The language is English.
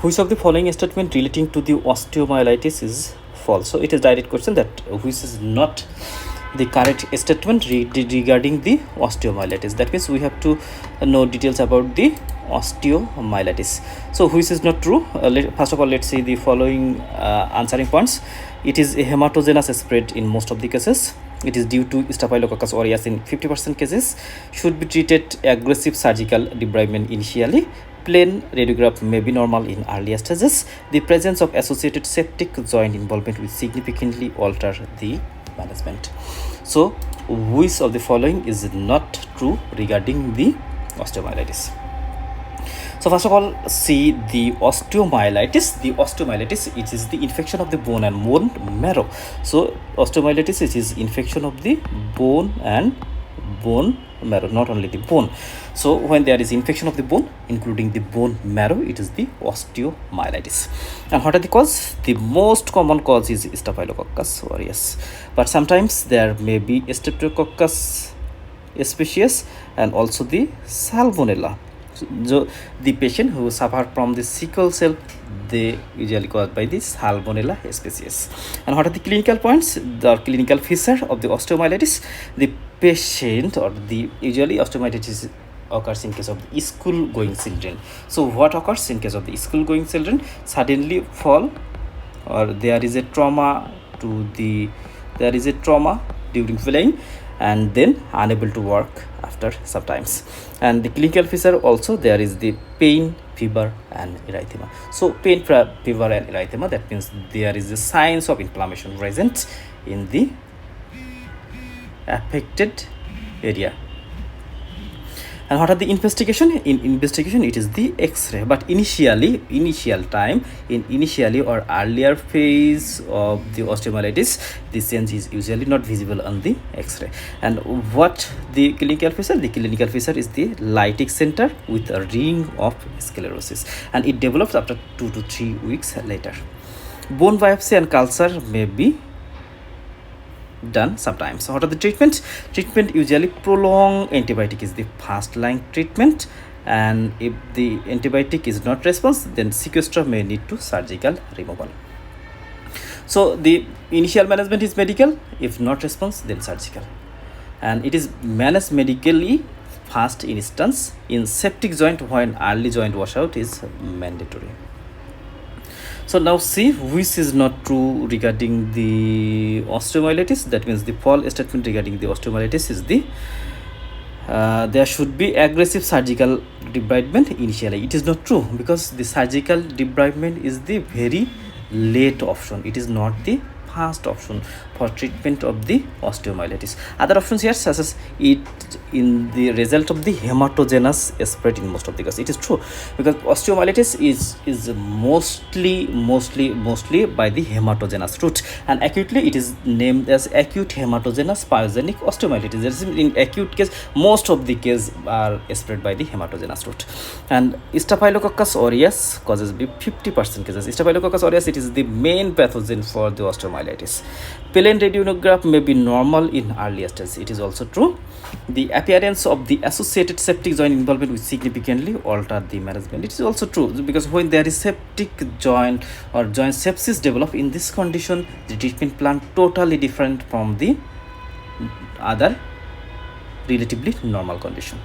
Which of the following statement relating to the osteomyelitis is false? So it is direct question that which is not the correct statement regarding the osteomyelitis. That means we have to know details about the osteomyelitis. So which is not true? First of all, let's see the following answering points. It is a hematogenous spread in most of the cases. It is due to Staphylococcus aureus in 50% cases. Should be treated aggressive surgical debridement initially. Plain radiograph may be normal in earlier stages. The presence of associated septic joint involvement will significantly alter the management. So which of the following is not true regarding the osteomyelitis? So first of all, see the osteomyelitis. The osteomyelitis, it is the infection of the bone and bone marrow. So osteomyelitis, it is infection of the bone and bone marrow, not only the bone. So when there is infection of the bone, including the bone marrow, it is the osteomyelitis. And what are the cause? The most common cause is Staphylococcus aureus, but sometimes there may be Streptococcus species and also the Salmonella. So the patient who suffer from the sickle cell, they usually caused by the Salmonella species. And what are the clinical points? The clinical feature of the osteomyelitis. The patient, or the usually osteomyelitis occurs in case of the school going children. So what occurs in case of the school going children? Suddenly fall, or there is a trauma during playing, and then unable to work after sometimes. And the clinical feature also, there is the pain, fever and erythema. So pain, fever and erythema, that means there is a signs of inflammation present in the affected area. And what are the investigation? In investigation, it is the X-ray. But initially or earlier phase of the osteomyelitis, the change is usually not visible on the X-ray. And what the clinical feature? The clinical feature is the lytic center with a ring of sclerosis, and it develops after 2 to 3 weeks later. Bone biopsy and culture may be done sometimes. So what are the treatment? Treatment usually prolonged antibiotic is the first line treatment, and if the antibiotic is not response, then sequester may need to surgical removal. So the initial management is medical, if not response, then surgical, and it is managed medically first instance in septic joint when early joint washout is mandatory. So now see which is not true regarding the osteomyelitis. That means the false statement regarding the osteomyelitis is the there should be aggressive surgical debridement initially. It is not true, because the surgical debridement is the very late option. It is not the first option for treatment of the osteomyelitis. Other options here, such as it in the result of the hematogenous spread in most of the cases. It is true, because osteomyelitis is mostly by the hematogenous route, and acutely it is named as acute hematogenous pyogenic osteomyelitis. In acute case, most of the cases are spread by the hematogenous route. And Staphylococcus aureus causes 50% cases. Staphylococcus aureus, it is the main pathogen for the osteomyelitis. Plain radiograph may be normal in earlier stages. It is also true. The appearance of the associated septic joint involvement will significantly alter the management. It is also true, because when there is septic joint or joint sepsis develop in this condition, the treatment plan totally different from the other relatively normal condition.